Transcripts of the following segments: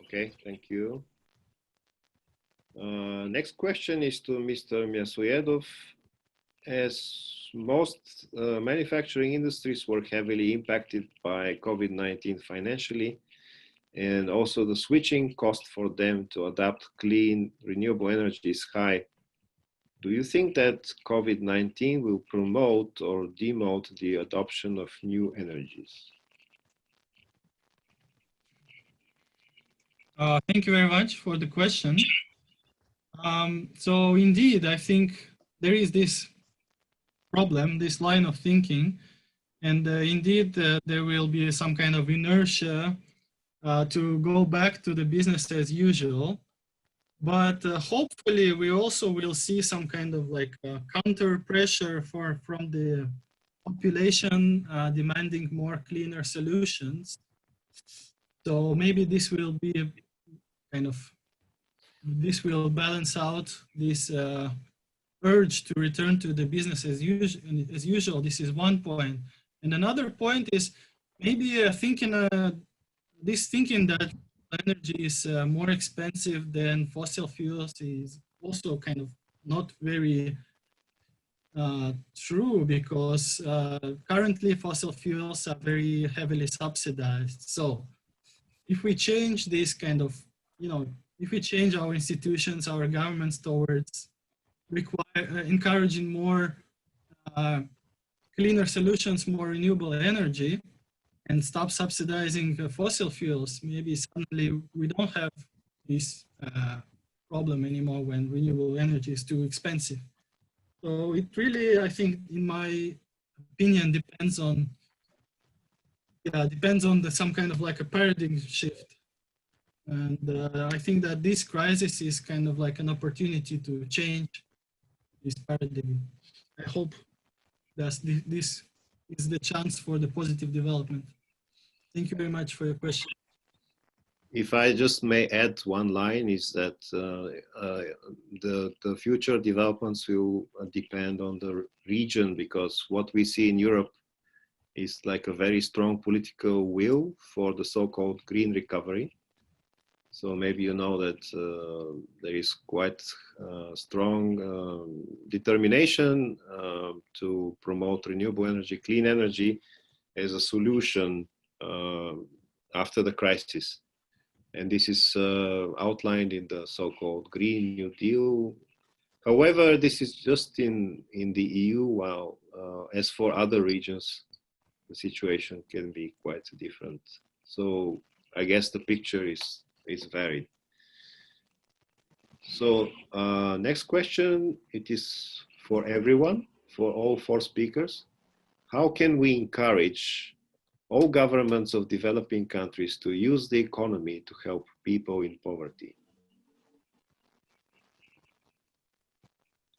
Okay, thank you. Next question is to Mr. Myasuyedov. As most manufacturing industries were heavily impacted by COVID-19 financially, and also the switching cost for them to adopt clean, renewable energy is high, do you think that COVID-19 will promote or demote the adoption of new energies? Thank you very much for the question. So indeed, I think there is this problem, this line of thinking, and indeed there will be some kind of inertia to go back to the business as usual. But hopefully we also will see some kind of like counter pressure from the population demanding more cleaner solutions. So maybe this will be a kind of, this will balance out this urge to return to the business as usual. This is one point. And another point is maybe thinking that energy is more expensive than fossil fuels is also kind of not very true, because currently fossil fuels are very heavily subsidized. So if we change this kind of, if we change our institutions, our governments towards encouraging more cleaner solutions, more renewable energy, and stop subsidizing fossil fuels, maybe suddenly we don't have this problem anymore when renewable energy is too expensive. So it really, I think, in my opinion, depends on some kind of like a paradigm shift. And I think that this crisis is kind of like an opportunity to change this paradigm. I hope that this is the chance for the positive development. Thank you very much for your question. If I just may add one line, is that the future developments will depend on the region, because what we see in Europe is like a very strong political will for the so-called green recovery. So maybe you know that there is quite strong determination to promote renewable energy, clean energy as a solution after the crisis. And this is outlined in the so-called Green New Deal. However, this is just in the EU, while as for other regions, the situation can be quite different. So I guess the picture is varied. So next question, it is for everyone, for all four speakers. How can we encourage all governments of developing countries to use the economy to help people in poverty?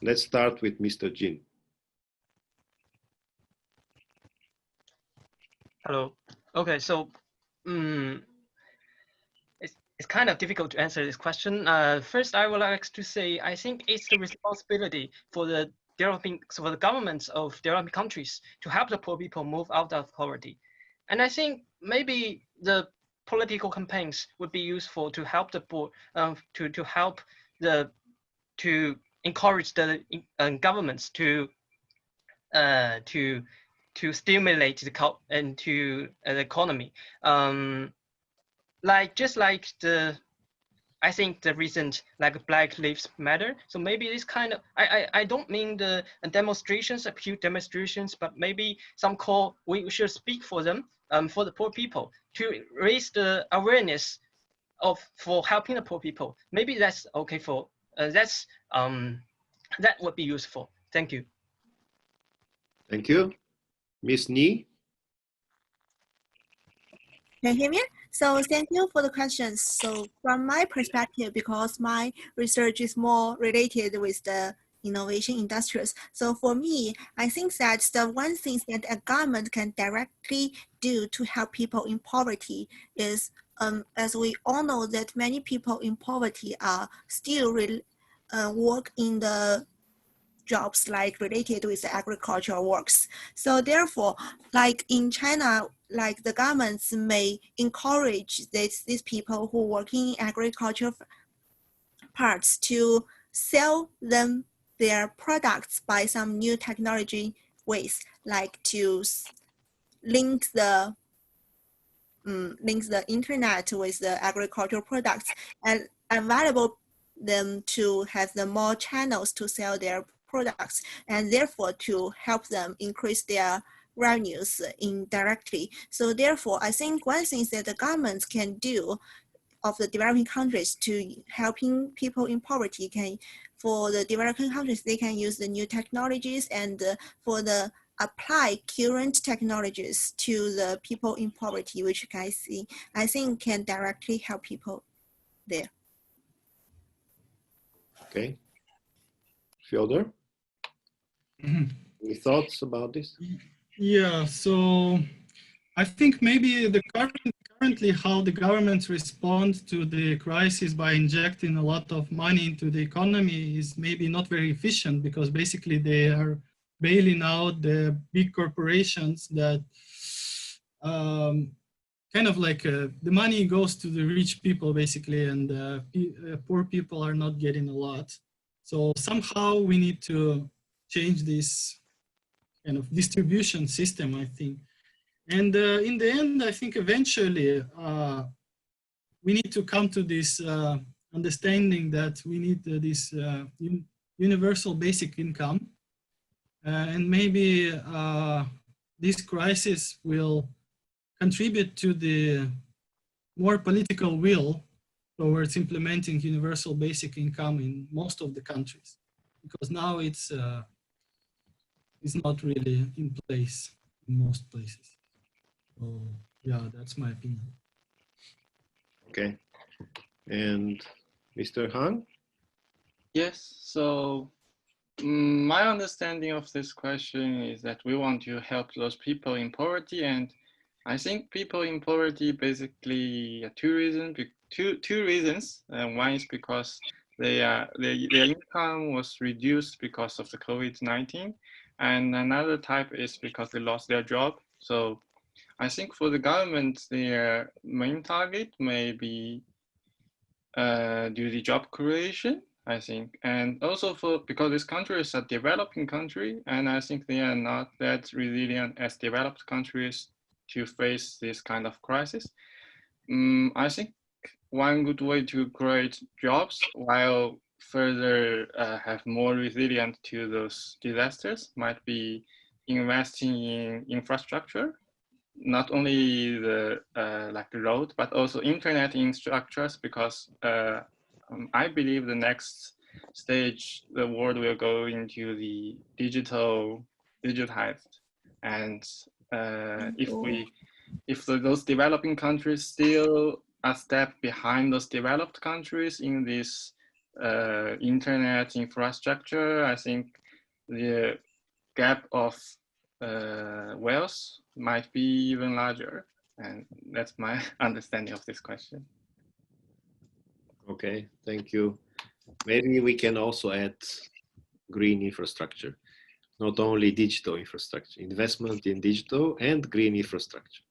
Let's start with Mr. Jin. Hello. Okay, so it's kind of difficult to answer this question. First, I would like to say I think it's the responsibility for the governments of developing countries to help the poor people move out of poverty. And I think maybe the political campaigns would be useful to help the poor, to encourage the governments to stimulate the economy. I think the recent Black Lives Matter. So maybe this kind of, I don't mean the demonstrations, acute demonstrations, but maybe some call, we should speak for them, for the poor people, to raise the awareness for helping the poor people. Maybe that's okay for, that would be useful. Thank you. Thank you. Ms. Ni? Can you hear me? So thank you for the questions. So from my perspective, because my research is more related with the innovation industries. So for me, I think that the one thing that a government can directly do to help people in poverty is, as we all know, that many people in poverty are still work in the jobs like related with the agricultural works. So therefore, like in China, like the governments may encourage these people who work in agriculture parts to sell them their products by some new technology ways, like to link the internet with the agricultural products and available them to have the more channels to sell their products, and therefore to help them increase their revenues indirectly. So therefore, I think one thing that the governments can do of the developing countries to helping people in poverty for the developing countries, they can use the new technologies, and for the apply current technologies to the people in poverty, which I think can directly help people there. Okay. Fyodor, any thoughts about this? Yeah, so I think maybe currently how the governments respond to the crisis by injecting a lot of money into the economy is maybe not very efficient, because basically they are bailing out the big corporations that kind of like the money goes to the rich people basically, and poor people are not getting a lot. So somehow we need to change this kind of distribution system, I think. And in the end, I think eventually we need to come to this understanding that we need this universal basic income. And maybe this crisis will contribute to the more political will towards implementing universal basic income in most of the countries, because now it's not really in place in most places. So yeah, that's my opinion. Okay. And Mr. Han? Yes, so my understanding of this question is that we want to help those people in poverty, and I think people in poverty basically two reasons. One is because their income was reduced because of the COVID-19, and another type is because they lost their job. So I think for the government, their main target may be do the job creation, I think, and also because this country is a developing country, and I think they are not that resilient as developed countries to face this kind of crisis. I think one good way to create jobs while further have more resilient to those disasters might be investing in infrastructure, not only the like the road, but also internet infrastructures, because I believe the next stage, the world will go into the digitized, and if those developing countries still a step behind those developed countries in this internet infrastructure, I think the gap of wealth might be even larger. And that's my understanding of this question. Okay, thank you. Maybe we can also add green infrastructure, not only digital infrastructure, investment in digital and green infrastructure.